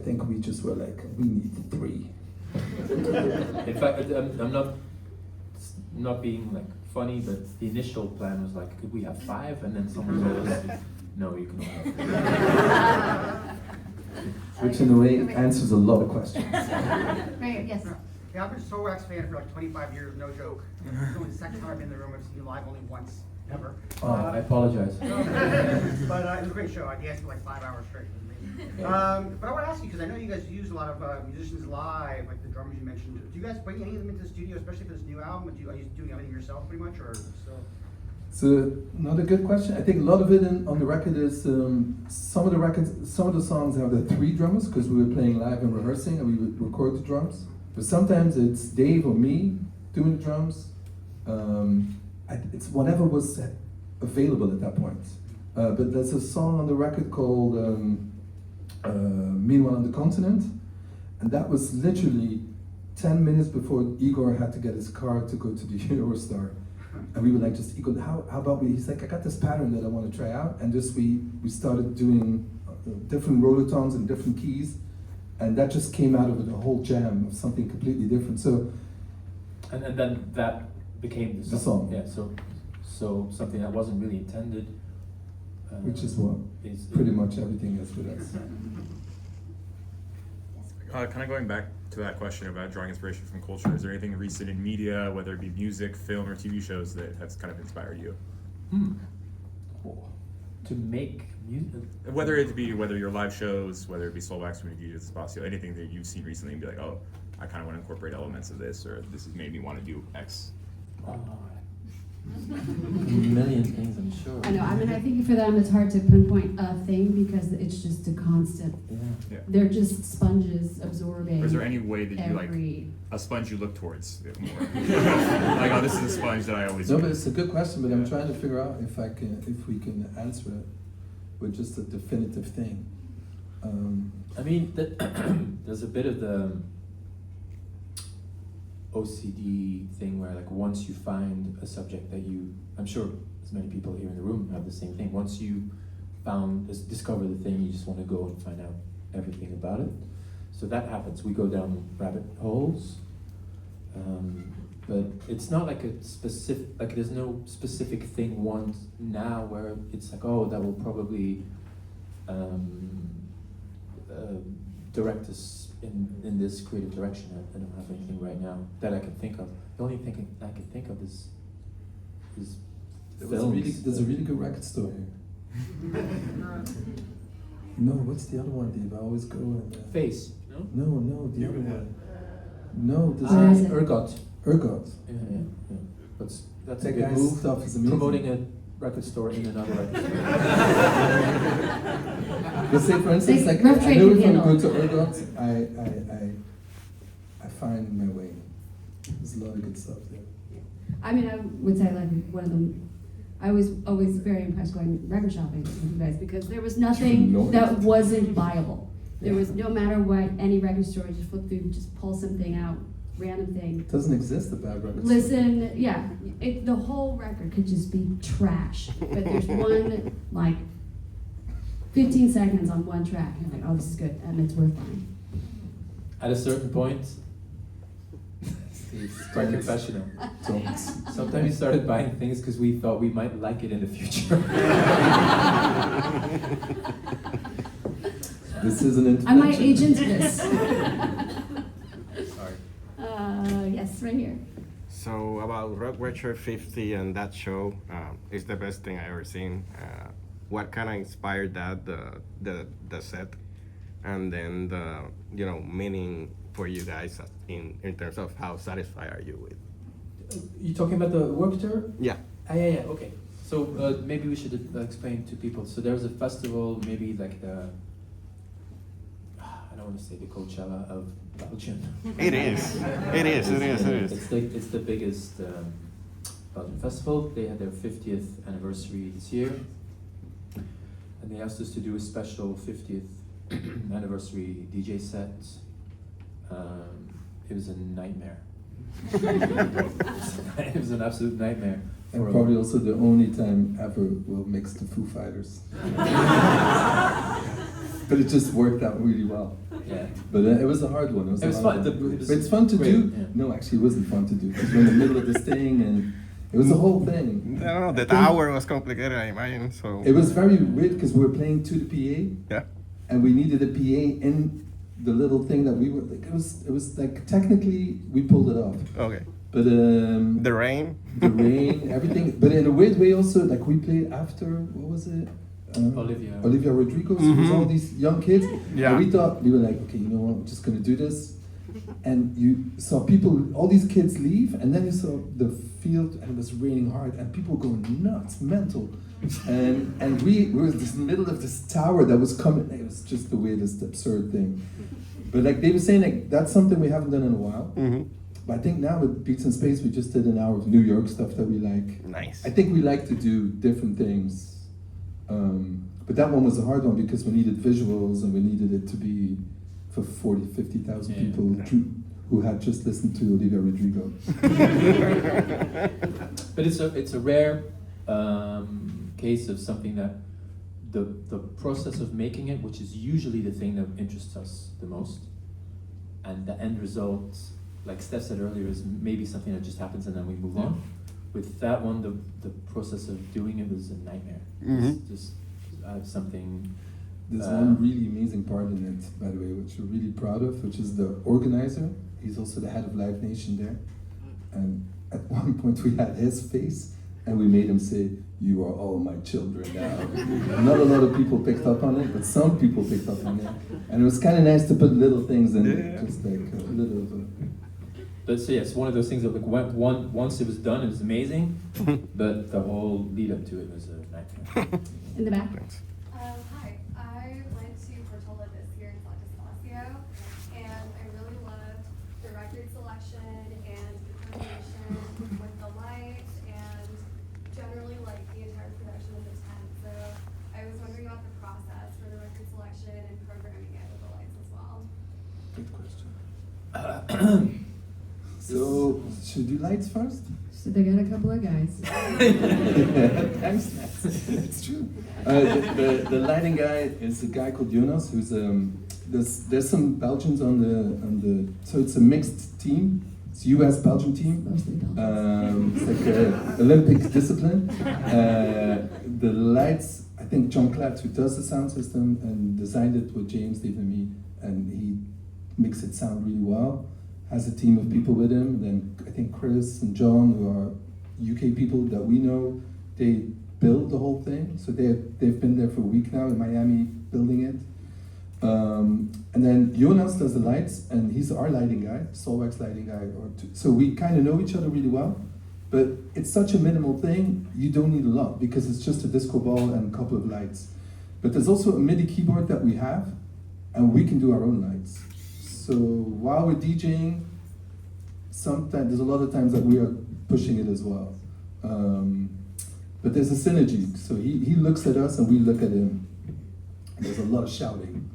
think we just were like, we need 3. In fact, I'm not being like funny, but the initial plan was like, could we have 5? And then someone told us, no, you can only have 3. Which in a way answers a lot of questions. Right, yes. Yeah, I've been a Soulwax fan for like 25 years, no joke. It's only the second time I've been in the room. I've seen you live only once, ever. Oh, I apologize. But it was a great show. I danced for like 5 hours straight. But I want to ask you, because I know you guys use a lot of musicians live, like the drummers you mentioned. Do you guys bring any of them into the studio, especially for this new album? Are you doing everything yourself pretty much, or still? So, not a good question. I think a lot of it on the record is, some of the songs have the 3 drummers, because we were playing live and rehearsing, and we would record the drums. But sometimes it's Dave or me doing the drums. It's whatever was available at that point. But there's a song on the record called Meanwhile on the Continent, and that was literally 10 minutes before Igor had to get his car to go to the Eurostar. And we were like, just Igor, how about he's like, I got this pattern that I want to try out, and just we started doing different rototones and different keys, and that just came out of the whole jam of something completely different. So, and then that became the song. Yeah. So something that wasn't really intended. Which is what pretty much everything is with us. Kind of going back to that question about drawing inspiration from culture, is there anything recent in media, whether it be music, film, or TV shows, that has kind of inspired you? To make music? Whether your live shows, whether it be Soulwax, Despacio, anything that you've seen recently and be like, oh, I kind of want to incorporate elements of this, or this has made me want to do X. A million things, I'm sure. I know. I mean, I think for them it's hard to pinpoint a thing because it's just a constant. Yeah. They're just sponges absorbing. Or is there any way that you like a sponge you look towards more? Like, oh, this is a sponge that I always. No, but it's a good question. But I'm trying to figure out if we can answer it with just a definitive thing. I mean, there's a bit of the OCD thing where, like, once you find a subject that I'm sure as many people here in the room have the same thing. Once you discover the thing, you just want to go and find out everything about it. So that happens. We go down rabbit holes, but it's not like a specific, like there's no specific thing now where it's like, oh, that will probably direct us in this creative direction. I don't have anything right now that I can think of. The only thing I can think of is films. There's a really good record store here. No, what's the other one, Dave? I always go and... Face, no? No, the other one. No, there's Ergot. Yeah. That's that a good guy's move. stuff is amazing. Promoting a record store in another record store. Let's say, for instance, like, rough I trade know if I handle. go to Ergot, I find my way. There's a lot of good stuff there. I mean, I would say like one of them. I was always very impressed going record shopping with you guys because there was nothing that wasn't viable. There was, no matter what, any record store, you just flip through, just pull something out, random thing. It doesn't exist, a bad record store. Listen, yeah, the whole record could just be trash, but there's one, like, 15 seconds on one track, and you're like, oh, this is good, and it's worth buying. At a certain point, it's quite confessional. Sometimes we started buying things because we thought we might like it in the future. This is an intervention. I might age into this. Sorry. Yes, right here. So about RW50 and that show, it's the best thing I ever seen. What kind of inspired that, the set, and then the meaning for you guys in terms of how satisfied are you with? You talking about the work tour? Yeah. Yeah. Okay. So maybe we should explain to people. So there's a festival, maybe like the, I don't want to say the Coachella of Belgium. It is. It's the biggest Belgian festival. They had their 50th anniversary this year, and they asked us to do a special 50th anniversary DJ set. It was a nightmare. It was an absolute nightmare. And probably also the only time ever we'll mix the Foo Fighters. but it just worked out really well. Yeah. But it was a hard one. It was a fun. hard one. It was But it's fun to great, do. yeah. No, actually, it wasn't fun to do because we're in the middle of this thing, and it was a whole thing. I don't know, the tower was complicated, I imagine, so. It was very weird because we were playing to the PA, Yeah. and we needed a PA in the little thing that we were. Like, it was like technically we pulled it off, Okay. but The rain? the rain, everything. But in a weird way, also, like we played after, what was it? Olivia Rodrigo. So it was all these young kids. Yeah. And we thought, we were like, okay, you know what, we're just gonna do this. And you saw people, all these kids leave, and then you saw the field, and it was raining hard, and people going nuts, mental. And we were in the middle of this tower that was coming. It was just the weirdest, absurd thing. But like they were saying, like that's something we haven't done in a while. Mm-hmm. But I think now with Beats in Space, we just did an hour of New York stuff that we like. Nice. I think we like to do different things. But that one was a hard one because we needed visuals and we needed it to be for 40, 50,000 Yeah. people who had just listened to Olivia Rodrigo. But it's a rare case of something that the process of making it, which is usually the thing that interests us the most, and the end result, like Steph said earlier, is maybe something that just happens and then we move on. With that one, the process of doing it was a nightmare. It's just something. There's one really amazing part in it, by the way, which we're really proud of, which is the organizer. He's also the head of Live Nation there. And at one point we had his face and we made him say, "You are all my children now." Not a lot of people picked up on it, but some people picked up on it. And it was kind of nice to put little things in it, just like a little of a... But so yeah, it's one of those things that like once it was done, it was amazing, but the whole lead up to it was a nightmare. In the back. Hi, I went to Portola this year and saw Despacio, and I really loved the record selection and the coordination with the light, and generally like the entire production of the tent. So I was wondering about the process for the record selection and programming it with the lights as well. Good question. So, should we do lights first? So they got a couple of guys. Thanks, Matt. It's true. The lighting guy is a guy called Jonas, who's there's some Belgians on the so it's a mixed team. It's US Belgian team. Mostly Belgians. It's like an Olympic discipline. The lights, I think John Klatt, who does the sound system and designed it with James, Dave, and me, and he makes it sound really well. Has a team of people with him. Then I think Chris and John, who are UK people that we know, they build the whole thing. So they've been there for a week now in Miami building it. And then Jonas does the lights, and he's our lighting guy, Soulwax lighting guy. So we kind of know each other really well. But it's such a minimal thing, you don't need a lot because it's just a disco ball and a couple of lights. But there's also a MIDI keyboard that we have, and we can do our own lights. So while we're DJing, sometimes there's a lot of times that we are pushing it as well. But there's a synergy. So he looks at us and we look at him. There's a lot of shouting.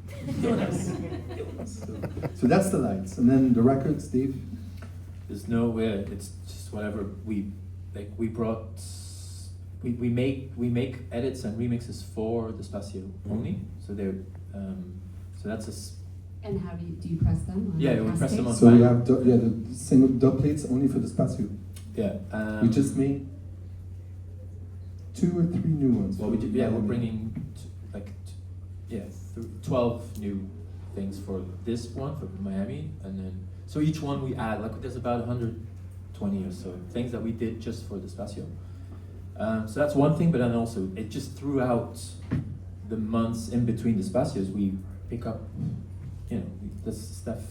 So that's the lights. And then the records, Dave? There's no way. It's just whatever we like. We make edits and remixes for Despacio only. So they're so that's a. And how do you press them? On Yeah, we press them on. So we have the single dub plates only for Despacio. Yeah. We just made 2 or 3 new ones. Well, for we're Miami. bringing 12 new things for this one for Miami, and then so each one we add like there's about 120 or so things that we did just for Despacio. So that's one thing, but then also it just throughout the months in between Despacios we pick up, this stuff.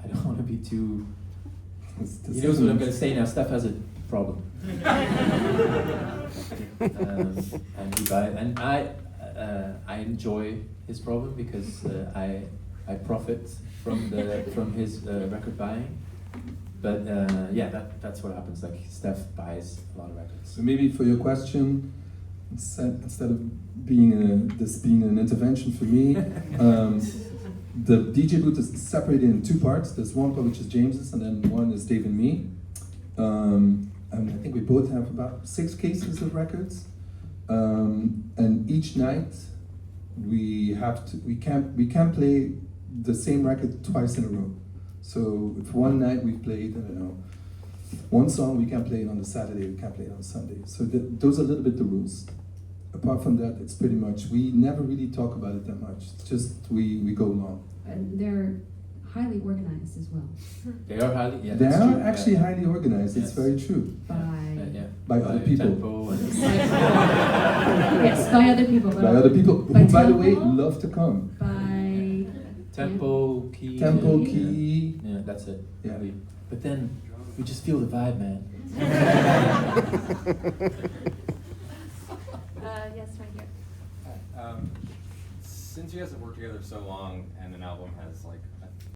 I don't want to be too. He knows what I'm going to say now. Steph has a problem. And he buy, and I enjoy his problem because I profit from his record buying. But that's what happens. Like Steph buys a lot of records. So maybe for your question, instead of being this being an intervention for me, the DJ booth is separated in 2 parts. There's one part which is James's, and then one is Dave and me. And I think we both have about 6 cases of records. And each night we can't play the same record twice in a row. So if one night we played, I don't know, one song, we can't play it on the Saturday, we can't play it on Sunday. So those are a little bit the rules. Apart from that, it's pretty much, we never really talk about it that much. It's just we go along. And they're highly organized as well. They are highly, yeah, They that's are true, actually yeah. highly organized, it's Yes. very true. By By other people. Tempo and yes, by other people. But By other people, by who by the way, tempo? love to come. By tempo, key. Tempo, yeah. key. Yeah, that's it. Yeah. Really. But then we just feel the vibe, man. Yes, right here. Since you guys have worked together so long and an album has like